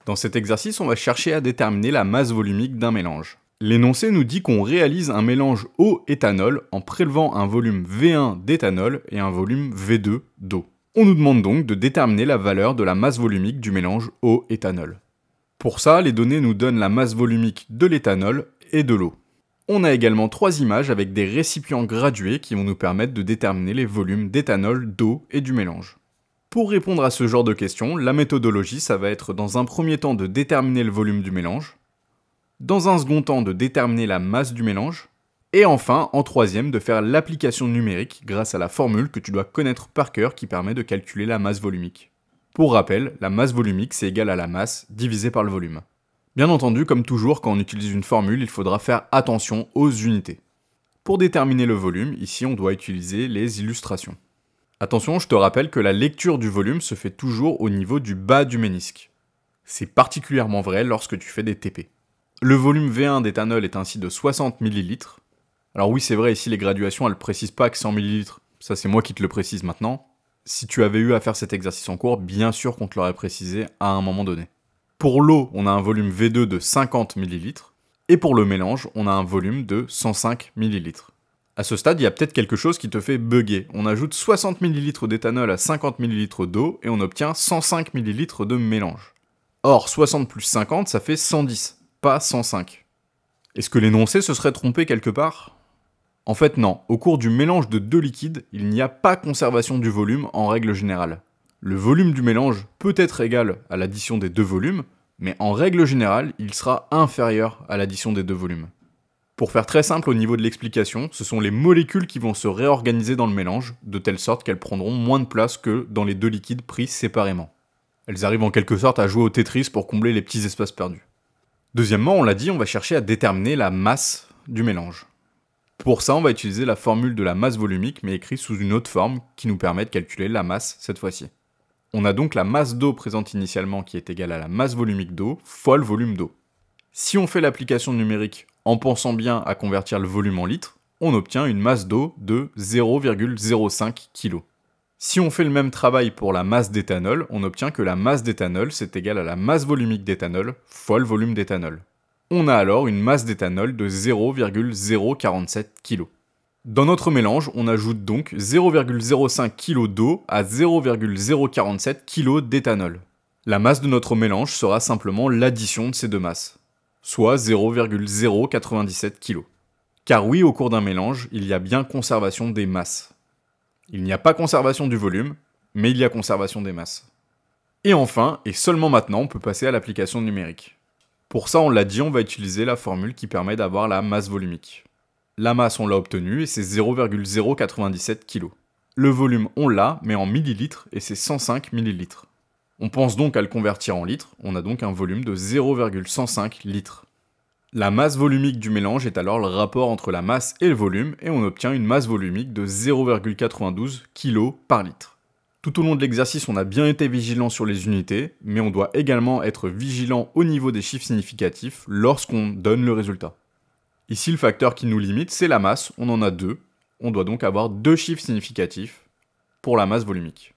Dans cet exercice, on va chercher à déterminer la masse volumique d'un mélange. L'énoncé nous dit qu'on réalise un mélange eau-éthanol en prélevant un volume V1 d'éthanol et un volume V2 d'eau. On nous demande donc de déterminer la valeur de la masse volumique du mélange eau-éthanol. Pour ça, les données nous donnent la masse volumique de l'éthanol et de l'eau. On a également 3 images avec des récipients gradués qui vont nous permettre de déterminer les volumes d'éthanol, d'eau et du mélange. Pour répondre à ce genre de questions, la méthodologie, ça va être dans un premier temps de déterminer le volume du mélange, dans un second temps de déterminer la masse du mélange, et enfin, en troisième, de faire l'application numérique grâce à la formule que tu dois connaître par cœur qui permet de calculer la masse volumique. Pour rappel, la masse volumique, c'est égal à la masse divisée par le volume. Bien entendu, comme toujours, quand on utilise une formule, il faudra faire attention aux unités. Pour déterminer le volume, ici on doit utiliser les illustrations. Attention, je te rappelle que la lecture du volume se fait toujours au niveau du bas du ménisque. C'est particulièrement vrai lorsque tu fais des TP. Le volume V1 d'éthanol est ainsi de 60 ml. Alors oui, c'est vrai, ici les graduations, elles précisent pas que 100 ml. Ça, c'est moi qui te le précise maintenant. Si tu avais eu à faire cet exercice en cours, bien sûr qu'on te l'aurait précisé à un moment donné. Pour l'eau, on a un volume V2 de 50 ml. Et pour le mélange, on a un volume de 105 ml. À ce stade, il y a peut-être quelque chose qui te fait bugger. On ajoute 60 ml d'éthanol à 50 ml d'eau et on obtient 105 ml de mélange. Or, 60 plus 50, ça fait 110, pas 105. Est-ce que l'énoncé se serait trompé quelque part ? En fait non, au cours du mélange de deux liquides, il n'y a pas conservation du volume en règle générale. Le volume du mélange peut être égal à l'addition des deux volumes, mais en règle générale, il sera inférieur à l'addition des deux volumes. Pour faire très simple au niveau de l'explication, ce sont les molécules qui vont se réorganiser dans le mélange, de telle sorte qu'elles prendront moins de place que dans les deux liquides pris séparément. Elles arrivent en quelque sorte à jouer au Tetris pour combler les petits espaces perdus. Deuxièmement, on l'a dit, on va chercher à déterminer la masse du mélange. Pour ça, on va utiliser la formule de la masse volumique, mais écrite sous une autre forme qui nous permet de calculer la masse cette fois-ci. On a donc la masse d'eau présente initialement qui est égale à la masse volumique d'eau fois le volume d'eau. Si on fait l'application numérique en pensant bien à convertir le volume en litres, on obtient une masse d'eau de 0,05 kg. Si on fait le même travail pour la masse d'éthanol, on obtient que la masse d'éthanol c'est égal à la masse volumique d'éthanol fois le volume d'éthanol. On a alors une masse d'éthanol de 0,047 kg. Dans notre mélange, on ajoute donc 0,05 kg d'eau à 0,047 kg d'éthanol. La masse de notre mélange sera simplement l'addition de ces deux masses, soit 0,097 kg. Car oui, au cours d'un mélange, il y a bien conservation des masses. Il n'y a pas conservation du volume, mais il y a conservation des masses. Et enfin, et seulement maintenant, on peut passer à l'application numérique. Pour ça, on l'a dit, on va utiliser la formule qui permet d'avoir la masse volumique. La masse, on l'a obtenue et c'est 0,097 kg. Le volume, on l'a, mais en millilitres et c'est 105 millilitres. On pense donc à le convertir en litres, on a donc un volume de 0,105 litres. La masse volumique du mélange est alors le rapport entre la masse et le volume et on obtient une masse volumique de 0,92 kg par litre. Tout au long de l'exercice, on a bien été vigilant sur les unités, mais on doit également être vigilant au niveau des chiffres significatifs lorsqu'on donne le résultat. Ici, le facteur qui nous limite, c'est la masse, on en a deux. On doit donc avoir deux chiffres significatifs pour la masse volumique.